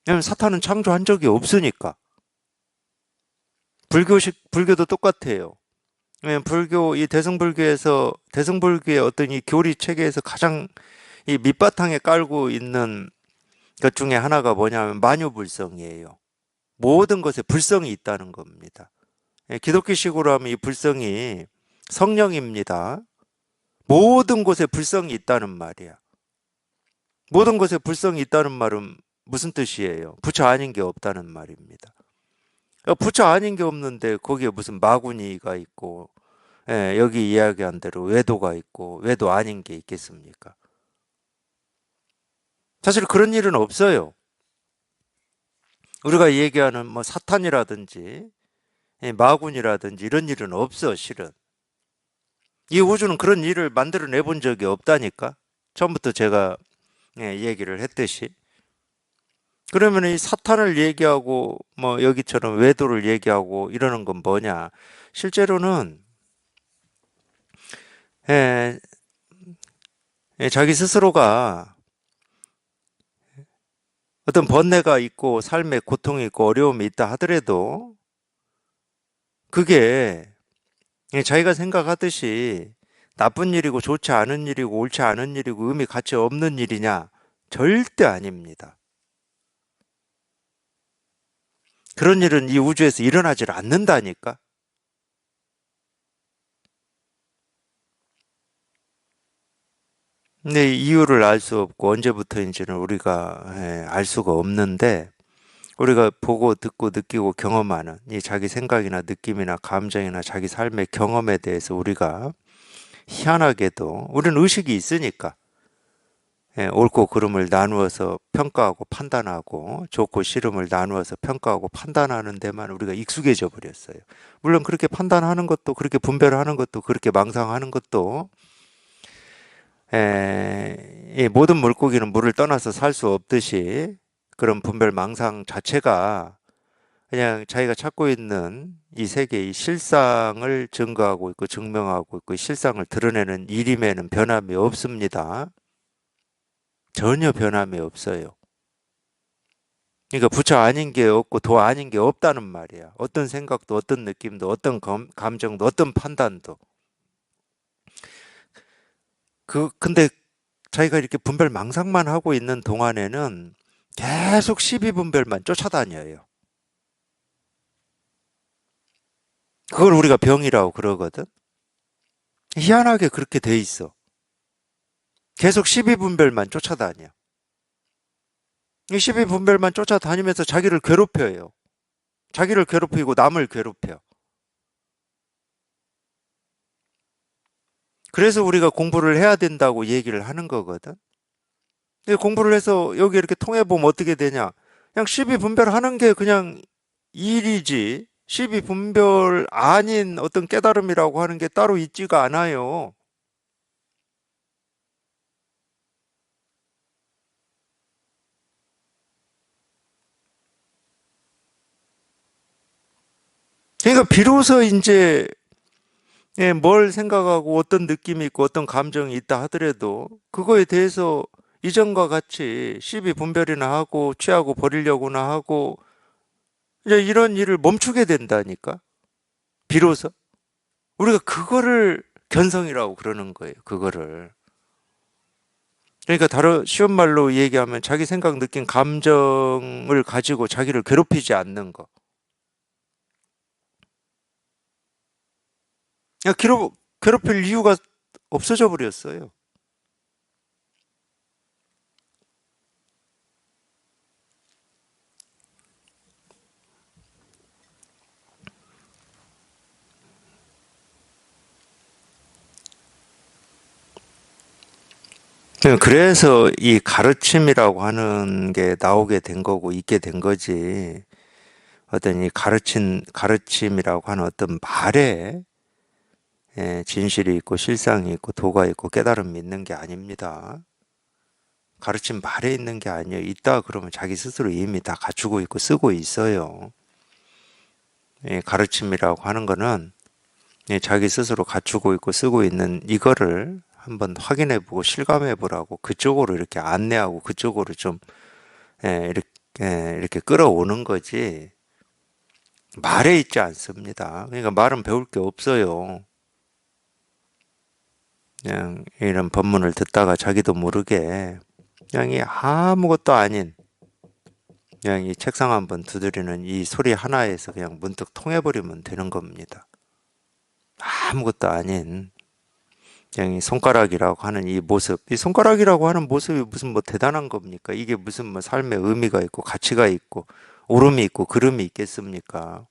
왜냐하면 사탄은 창조한 적이 없으니까. 불교도 똑같아요. 왜냐면 이 대승불교의 어떤 이 교리 체계에서 가장 이 밑바탕에 깔고 있는 것 중에 하나가 뭐냐면 만유불성이에요. 모든 것에 불성이 있다는 겁니다. 기독교식으로 하면 이 불성이 성령입니다. 모든 곳에 불성이 있다는 말이야. 모든 것에 불성이 있다는 말은 무슨 뜻이에요? 부처 아닌 게 없다는 말입니다. 부처 아닌 게 없는데 거기에 무슨 마구니가 있고 여기 이야기한 대로 외도가 있고 외도 아닌 게 있겠습니까? 사실 그런 일은 없어요. 우리가 얘기하는 뭐 사탄이라든지 마군이라든지 이런 일은 없어, 실은. 이 우주는 그런 일을 만들어내 본 적이 없다니까. 처음부터 제가 얘기를 했듯이. 그러면 이 사탄을 얘기하고 뭐 여기처럼 외도를 얘기하고 이러는 건 뭐냐? 실제로는 에, 자기 스스로가 어떤 번뇌가 있고 삶에 고통이 있고 어려움이 있다 하더라도 그게 자기가 생각하듯이 나쁜 일이고 좋지 않은 일이고 옳지 않은 일이고 의미 가치 없는 일이냐? 절대 아닙니다. 그런 일은 이 우주에서 일어나질 않는다니까. 근데 이유를 알 수 없고 언제부터인지는 우리가 알 수가 없는데 우리가 보고 듣고 느끼고 경험하는 이 자기 생각이나 느낌이나 감정이나 자기 삶의 경험에 대해서 우리가 희한하게도 우리는 의식이 있으니까 옳고 그름을 나누어서 평가하고 판단하고 좋고 싫음을 나누어서 평가하고 판단하는 데만 우리가 익숙해져 버렸어요. 물론 그렇게 판단하는 것도 그렇게 분별하는 것도 그렇게 망상하는 것도 이 모든 물고기는 물을 떠나서 살 수 없듯이 그런 분별 망상 자체가 그냥 자기가 찾고 있는 이 세계의 실상을 증거하고 있고 증명하고 있고 실상을 드러내는 일임에는 변함이 없습니다. 전혀 변함이 없어요. 그러니까 부처 아닌 게 없고 도 아닌 게 없다는 말이야. 어떤 생각도 어떤 느낌도 어떤 감정도 어떤 판단도. 근데 자기가 이렇게 분별 망상만 하고 있는 동안에는 계속 시비분별만 쫓아다녀요. 그걸 우리가 병이라고 그러거든. 희한하게 그렇게 돼 있어. 계속 시비분별만 쫓아다녀. 이 시비분별만 쫓아다니면서 자기를 괴롭혀요. 자기를 괴롭히고 남을 괴롭혀. 그래서 우리가 공부를 해야 된다고 얘기를 하는 거거든. 공부를 해서 여기 이렇게 통해보면 어떻게 되냐. 그냥 시비 분별하는 게 그냥 일이지. 시비 분별 아닌 어떤 깨달음이라고 하는 게 따로 있지가 않아요. 그러니까 비로소 이제 뭘 생각하고 어떤 느낌이 있고 어떤 감정이 있다 하더라도 그거에 대해서 이전과 같이 시비 분별이나 하고 취하고 버리려고나 하고 이제 이런 일을 멈추게 된다니까. 비로소. 우리가 그거를 견성이라고 그러는 거예요. 그거를. 그러니까 다른 쉬운 말로 얘기하면 자기 생각, 느낀 감정을 가지고 자기를 괴롭히지 않는 거. 그냥 괴롭힐 이유가 없어져 버렸어요. 그래서 이 가르침이라고 하는 게 나오게 된 거고 있게 된 거지. 어떤 이 가르침이라고 하는 어떤 말에 진실이 있고 실상이 있고 도가 있고 깨달음이 있는 게 아닙니다. 가르침 말에 있는 게 아니에요. 있다 그러면 자기 스스로 이미 다 갖추고 있고 쓰고 있어요. 가르침이라고 하는 거는 자기 스스로 갖추고 있고 쓰고 있는 이거를 한번 확인해 보고 실감해 보라고 그쪽으로 이렇게 안내하고 그쪽으로 좀 이렇게 이렇게 끌어오는 거지. 말에 있지 않습니다. 그러니까 말은 배울 게 없어요. 그냥 이런 법문을 듣다가 자기도 모르게 그냥 이 아무것도 아닌 그냥 이 책상 한번 두드리는 이 소리 하나에서 그냥 문득 통해버리면 되는 겁니다. 아무것도 아닌 그냥 이 손가락이라고 하는 이 모습, 이 손가락이라고 하는 모습이 무슨 뭐 대단한 겁니까? 이게 무슨 뭐 삶의 의미가 있고 가치가 있고 오름이 있고 그름이 있겠습니까?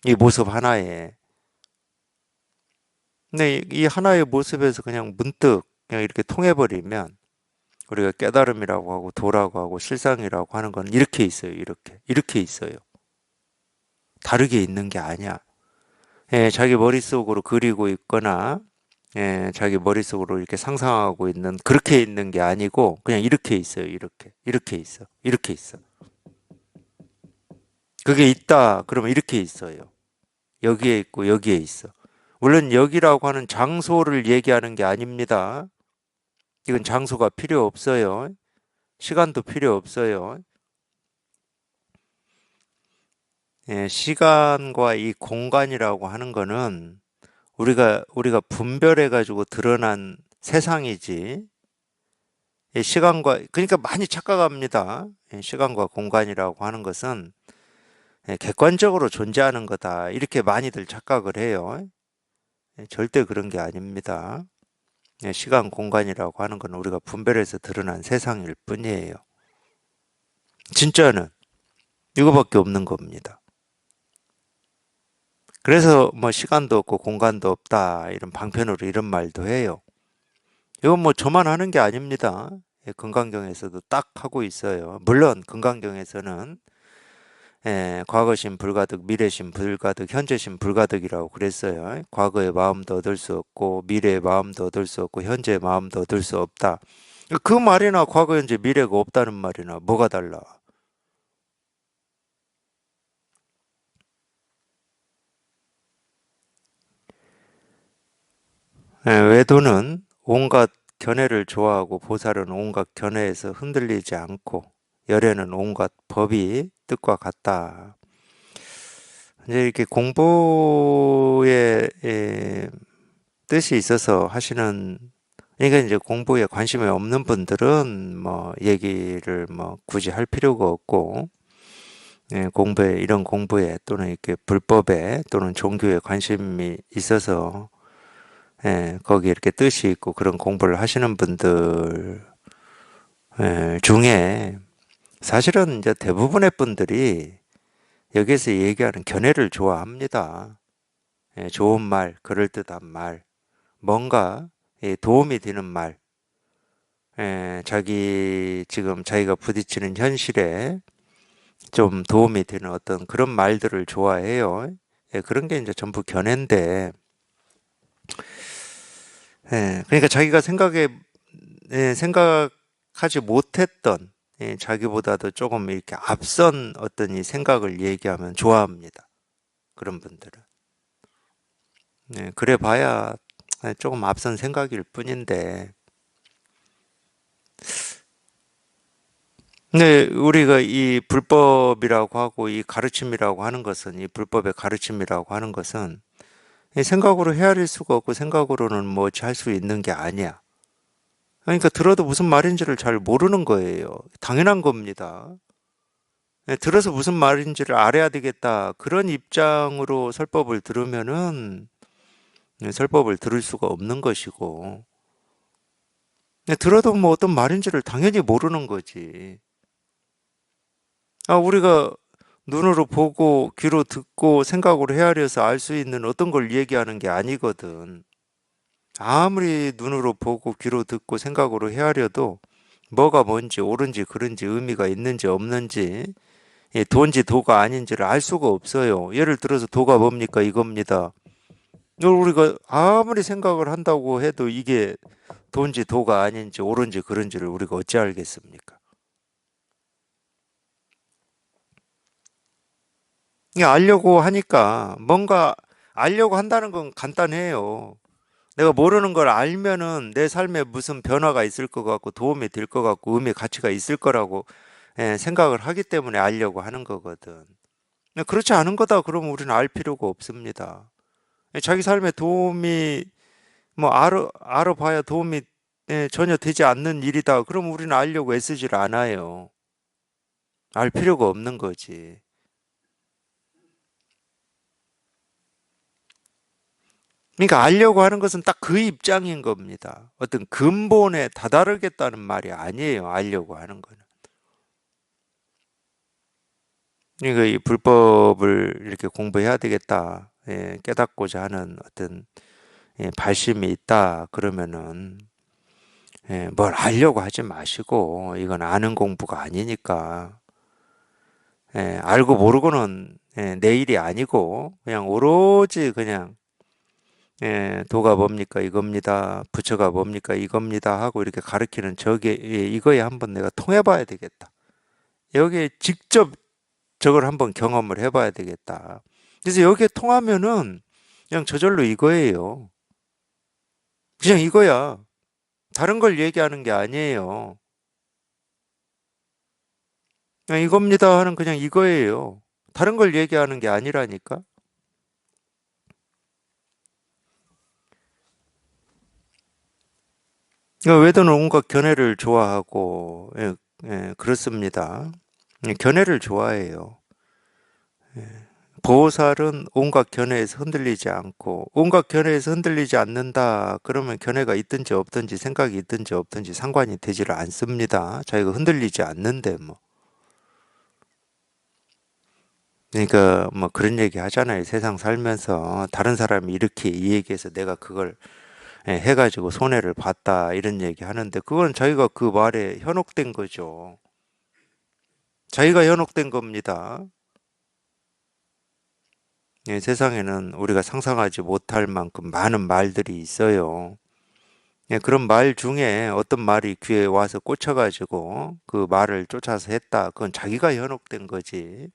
이 모습 하나에. 근데 이 하나의 모습에서 그냥 문득 그냥 이렇게 통해버리면 우리가 깨달음이라고 하고 도라고 하고 실상이라고 하는 건 이렇게 있어요. 이렇게 있어요. 다르게 있는 게 아니야. 자기 머릿속으로 그리고 있거나 자기 머릿속으로 이렇게 상상하고 있는 그렇게 있는 게 아니고 그냥 이렇게 있어요. 이렇게 있어. 이렇게 있어. 그게 있다. 그러면 이렇게 있어요. 여기에 있고 여기에 있어. 물론 여기라고 하는 장소를 얘기하는 게 아닙니다. 이건 장소가 필요 없어요. 시간도 필요 없어요. 시간과 이 공간이라고 하는 거는 우리가 분별해 가지고 드러난 세상이지. 시간과 그러니까 많이 착각합니다. 시간과 공간이라고 하는 것은 객관적으로 존재하는 거다. 이렇게 많이들 착각을 해요. 절대 그런 게 아닙니다. 시간, 공간이라고 하는 건 우리가 분별해서 드러난 세상일 뿐이에요. 진짜는 이거밖에 없는 겁니다. 그래서 뭐 시간도 없고 공간도 없다. 이런 방편으로 이런 말도 해요. 이건 뭐 저만 하는 게 아닙니다. 금강경에서도 딱 하고 있어요. 물론 금강경에서는 과거심 불가득, 미래심 불가득, 현재심 불가득이라고 그랬어요. 과거의 마음도 얻을 수 없고, 미래의 마음도 얻을 수 없고, 현재의 마음도 얻을 수 없다. 그 말이나 과거, 현재, 미래가 없다는 말이나 뭐가 달라? 외도는 온갖 견해를 좋아하고 보살은 온갖 견해에서 흔들리지 않고 열에는 온갖 법이 뜻과 같다. 이제 이렇게 공부에 뜻이 있어서 하시는, 그러니까 이제 공부에 관심이 없는 분들은 뭐 얘기를 뭐 굳이 할 필요가 없고, 공부에, 이런 공부에 또는 이렇게 불법에 또는 종교에 관심이 있어서 거기에 이렇게 뜻이 있고 그런 공부를 하시는 분들 중에 사실은 이제 대부분의 분들이 여기서 얘기하는 견해를 좋아합니다. 좋은 말, 그럴듯한 말, 뭔가 도움이 되는 말, 지금 자기가 부딪히는 현실에 좀 도움이 되는 어떤 그런 말들을 좋아해요. 그런 게 이제 전부 견해인데, 그러니까 자기가 생각하지 못했던, 자기보다도 조금 이렇게 앞선 어떤 이 생각을 얘기하면 좋아합니다. 그런 분들은. 그래 봐야 조금 앞선 생각일 뿐인데, 근데 우리가 이 불법이라고 하고 이 가르침이라고 하는 것은, 이 불법의 가르침이라고 하는 것은 이 생각으로 헤아릴 수가 없고 생각으로는 뭐 할 수 있는 게 아니야. 그러니까 들어도 무슨 말인지를 잘 모르는 거예요. 당연한 겁니다. 들어서 무슨 말인지를 알아야 되겠다. 그런 입장으로 설법을 들으면은 설법을 들을 수가 없는 것이고, 들어도 뭐 어떤 말인지를 당연히 모르는 거지. 우리가 눈으로 보고 귀로 듣고 생각으로 헤아려서 알 수 있는 어떤 걸 얘기하는 게 아니거든. 아무리 눈으로 보고 귀로 듣고 생각으로 헤아려도 뭐가 뭔지 옳은지 그른지 의미가 있는지 없는지 도인지 도가 아닌지를 알 수가 없어요. 예를 들어서 도가 뭡니까? 이겁니다. 우리가 아무리 생각을 한다고 해도 이게 도인지 도가 아닌지 옳은지 그른지를 우리가 어찌 알겠습니까? 이게 알려고 하니까 뭔가 알려고 한다는 건 간단해요. 내가 모르는 걸 알면은 내 삶에 무슨 변화가 있을 것 같고 도움이 될 것 같고 의미 가치가 있을 거라고 생각을 하기 때문에 알려고 하는 거거든. 근데 그렇지 않은 거다 그러면 우리는 알 필요가 없습니다. 자기 삶에 도움이 뭐 알아봐야 도움이 전혀 되지 않는 일이다. 그럼 우리는 알려고 애쓰질 않아요. 알 필요가 없는 거지. 그러니까 알려고 하는 것은 딱 그 입장인 겁니다. 어떤 근본에 다다르겠다는 말이 아니에요. 알려고 하는 거는. 그러니까 이 불법을 이렇게 공부해야 되겠다. 깨닫고자 하는 어떤 발심이 있다. 그러면은 뭘 알려고 하지 마시고 이건 아는 공부가 아니니까 알고 모르고는 내 일이 아니고 그냥 오로지 그냥 도가 뭡니까 이겁니다. 부처가 뭡니까 이겁니다 하고 이렇게 가르치는 저게 이거에 한번 내가 통해봐야 되겠다. 여기에 직접 저걸 한번 경험을 해봐야 되겠다. 그래서 여기에 통하면은 그냥 저절로 이거예요. 그냥 이거야. 다른 걸 얘기하는 게 아니에요. 그냥 이겁니다 하는 그냥 이거예요. 다른 걸 얘기하는 게 아니라니까. 그러니까 외도는 온갖 견해를 좋아하고, 그렇습니다. 견해를 좋아해요. 보살은 온갖 견해에서 흔들리지 않고, 온갖 견해에서 흔들리지 않는다. 그러면 견해가 있든지 없든지 생각이 있든지 없든지 상관이 되지를 않습니다. 자기가 흔들리지 않는데 뭐. 그러니까 뭐 그런 얘기 하잖아요. 세상 살면서 다른 사람이 이렇게 이 얘기해서 내가 그걸 해가지고 손해를 봤다 이런 얘기 하는데 그건 자기가 그 말에 현혹된 거죠. 자기가 현혹된 겁니다. 세상에는 우리가 상상하지 못할 만큼 많은 말들이 있어요. 그런 말 중에 어떤 말이 귀에 와서 꽂혀가지고 그 말을 쫓아서 했다. 그건 자기가 현혹된 거지.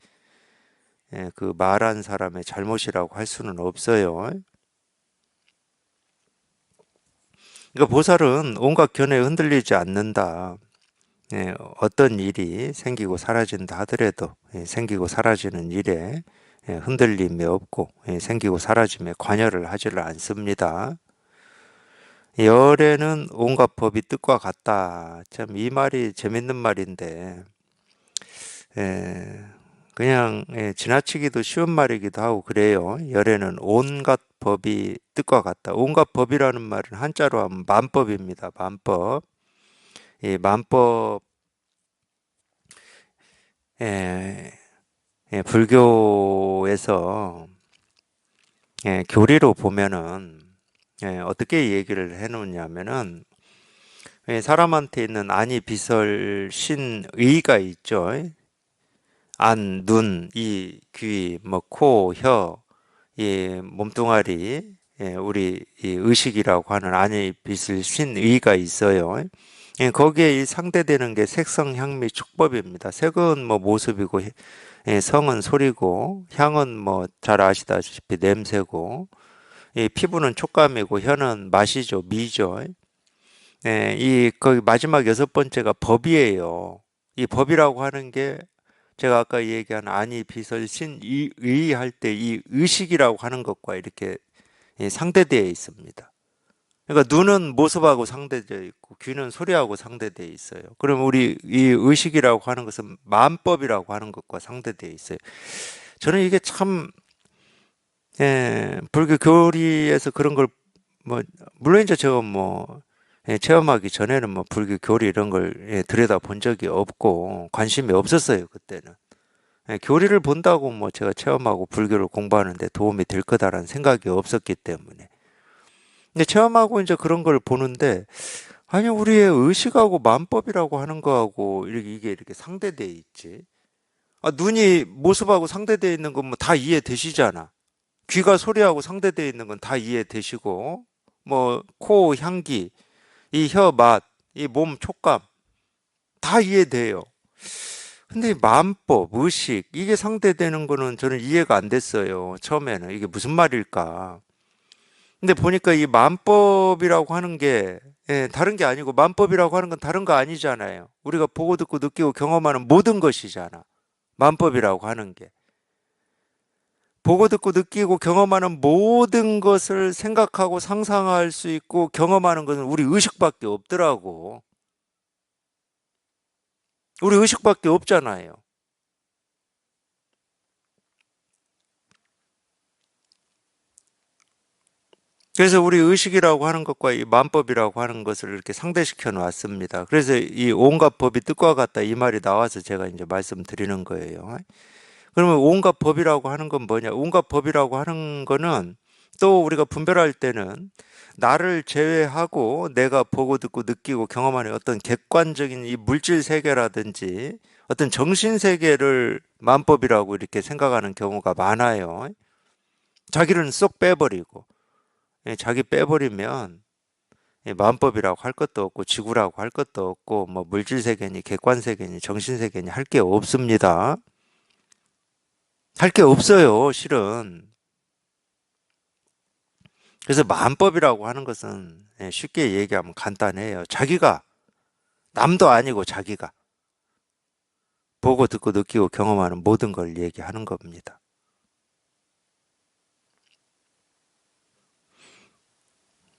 그 말한 사람의 잘못이라고 할 수는 없어요. 그러니까 보살은 온갖 견해에 흔들리지 않는다. 어떤 일이 생기고 사라진다 하더라도 생기고 사라지는 일에 흔들림이 없고 생기고 사라짐에 관여를 하지를 않습니다. 열에는 온갖 법이 뜻과 같다. 참 이 말이 재밌는 말인데 그냥 지나치기도 쉬운 말이기도 하고 그래요. 열에는 온갖 법이 뜻과 같다. 온갖 법이라는 말은 한자로 하면 만법입니다. 만법. 이 만법 불교에서 교리로 보면은 어떻게 얘기를 해놓냐면은 사람한테 있는 안이 비설 신의가 있죠. 안, 눈, 이, 귀, 뭐 코, 혀, 이 몸뚱아리, 우리 이 의식이라고 하는 안이 비설 신의가 있어요. 거기에 이 상대되는 게 색성, 향미, 축법입니다. 색은 뭐 모습이고 성은 소리고 향은 뭐 잘 아시다시피 냄새고 이 피부는 촉감이고 혀는 맛이죠, 미죠. 이 거기 마지막 여섯 번째가 법이에요. 이 법이라고 하는 게 제가 아까 얘기한 안이 비설 신의 할 때 이 의식이라고 하는 것과 이렇게 상대되어 있습니다. 그러니까 눈은 모습하고 상대되어 있고 귀는 소리하고 상대되어 있어요. 그럼 우리 이 의식이라고 하는 것은 만법이라고 하는 것과 상대되어 있어요. 저는 이게 참 불교 교리에서 그런 걸 뭐 물론 이제 제가 뭐 체험하기 전에는 뭐 불교 교리 이런 걸 들여다 본 적이 없고 관심이 없었어요 그때는. 교리를 본다고 뭐 제가 체험하고 불교를 공부하는데 도움이 될 거다라는 생각이 없었기 때문에. 근데 체험하고 이제 그런 걸 보는데 아니 우리의 의식하고 만법이라고 하는 거하고 이게 이렇게 상대돼 있지. 눈이 모습하고 상대돼 있는 건 뭐 다 이해되시잖아. 귀가 소리하고 상대되어 있는 건 다 이해되시고, 뭐, 코 향기, 이 혀 맛, 이 몸 촉감, 다 이해돼요. 근데 이 만법, 의식, 이게 상대되는 거는 저는 이해가 안 됐어요. 처음에는. 이게 무슨 말일까. 근데 보니까 이 만법이라고 하는 게, 다른 게 아니고, 만법이라고 하는 건 다른 거 아니잖아요. 우리가 보고 듣고 느끼고 경험하는 모든 것이잖아. 만법이라고 하는 게. 보고 듣고 느끼고 경험하는 모든 것을 생각하고 상상할 수 있고 경험하는 것은 우리 의식밖에 없더라고. 우리 의식밖에 없잖아요. 그래서 우리 의식이라고 하는 것과 이 만법이라고 하는 것을 이렇게 상대시켜 놨습니다. 그래서 이 온갖 법이 뜻과 같다 이 말이 나와서 제가 이제 말씀드리는 거예요. 그러면 온갖 법이라고 하는 건 뭐냐? 온갖 법이라고 하는 거는 또 우리가 분별할 때는 나를 제외하고 내가 보고 듣고 느끼고 경험하는 어떤 객관적인 이 물질 세계라든지 어떤 정신 세계를 만법이라고 이렇게 생각하는 경우가 많아요. 자기를 쏙 빼버리고 자기 빼버리면 만법이라고 할 것도 없고 지구라고 할 것도 없고 뭐 물질 세계니 객관 세계니 정신 세계니 할 게 없습니다. 할 게 없어요, 실은. 그래서 만법이라고 하는 것은 쉽게 얘기하면 간단해요. 자기가 남도 아니고 자기가 보고 듣고 느끼고 경험하는 모든 걸 얘기하는 겁니다.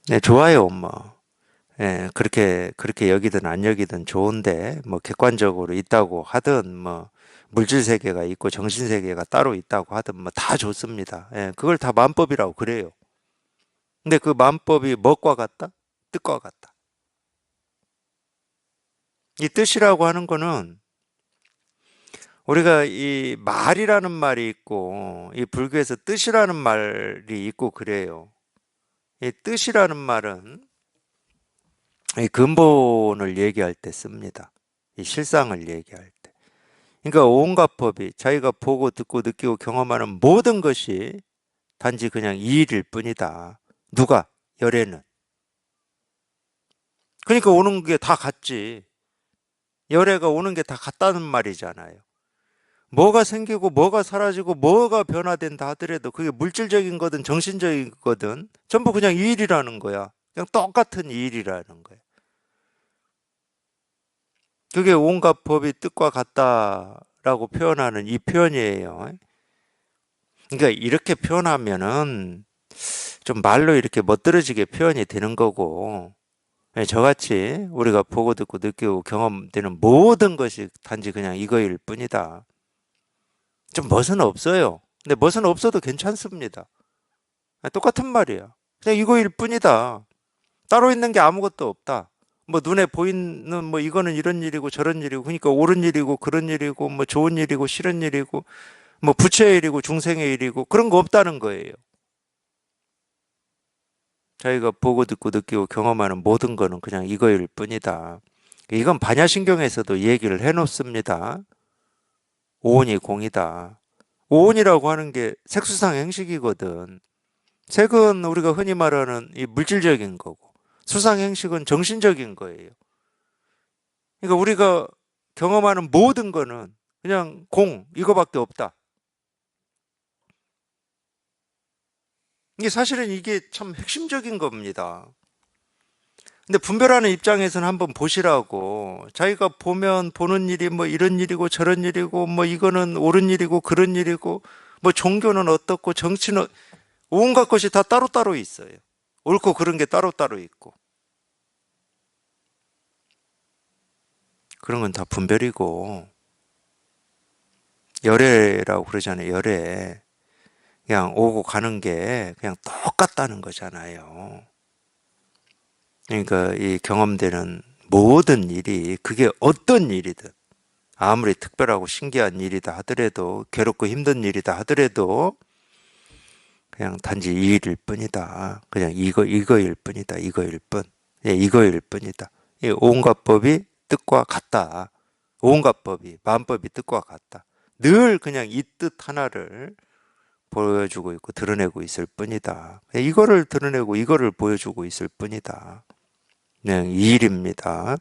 네, 좋아요, 뭐. 그렇게 여기든 안 여기든 좋은데, 뭐, 객관적으로 있다고 하든, 뭐, 물질 세계가 있고 정신 세계가 따로 있다고 하든, 뭐, 다 좋습니다. 그걸 다 만법이라고 그래요. 근데 그 만법이 뭐과 같다? 뜻과 같다. 이 뜻이라고 하는 거는 우리가 이 말이라는 말이 있고 이 불교에서 뜻이라는 말이 있고 그래요. 이 뜻이라는 말은 이 근본을 얘기할 때 씁니다. 이 실상을 얘기할 때. 그러니까 온갖 법이 자기가 보고 듣고 느끼고 경험하는 모든 것이 단지 그냥 이일일 뿐이다. 누가? 열애는. 그러니까 오는 게 다 같지. 열애가 오는 게 다 같다는 말이잖아요. 뭐가 생기고 뭐가 사라지고 뭐가 변화된다 하더라도 그게 물질적인 거든 정신적인 거든 전부 그냥 이 일이라는 거야. 그냥 똑같은 이 일이라는 거야. 그게 온갖 법이 뜻과 같다라고 표현하는 이 표현이에요. 그러니까 이렇게 표현하면은 좀 말로 이렇게 멋들어지게 표현이 되는 거고, 예, 저같이 우리가 보고 듣고 느끼고 경험되는 모든 것이 단지 그냥 이거일 뿐이다. 좀 멋은 없어요. 근데 멋은 없어도 괜찮습니다. 똑같은 말이야. 그냥 이거일 뿐이다. 따로 있는 게 아무것도 없다. 뭐 눈에 보이는 뭐 이거는 이런 일이고 저런 일이고 그러니까 옳은 일이고 그런 일이고 뭐 좋은 일이고 싫은 일이고 뭐 부처의 일이고 중생의 일이고 그런 거 없다는 거예요. 저희가 보고 듣고 느끼고 경험하는 모든 거는 그냥 이거일 뿐이다. 이건 반야신경에서도 얘기를 해놓습니다. 오온이 공이다. 오온이라고 하는 게 색수상 행식이거든. 색은 우리가 흔히 말하는 이 물질적인 거고, 수상 행식은 정신적인 거예요. 그러니까 우리가 경험하는 모든 거는 그냥 공, 이거밖에 없다. 이게 사실은 이게 참 핵심적인 겁니다. 근데 분별하는 입장에서는 한번 보시라고. 자기가 보면 보는 일이 뭐 이런 일이고 저런 일이고 뭐 이거는 옳은 일이고 그런 일이고 뭐 종교는 어떻고 정치는 온갖 것이 다 따로따로 있어요. 옳고 그른 게 따로따로 있고. 그런 건 다 분별이고 열애라고 그러잖아요. 열애. 그냥 오고 가는 게 그냥 똑같다는 거잖아요. 그러니까 이 경험되는 모든 일이 그게 어떤 일이든 아무리 특별하고 신기한 일이다 하더라도 괴롭고 힘든 일이다 하더라도 그냥 단지 이 일일 뿐이다. 그냥 이거일 뿐이다. 이거일 뿐. 예, 이거일 뿐이다. 이 온갖 법이 뜻과 같다. 온갖 법이 만법이 뜻과 같다. 늘 그냥 이 뜻 하나를 보여주고 있고 드러내고 있을 뿐이다. 이거를 드러내고 이거를 보여주고 있을 뿐이다. 그냥 이 일입니다.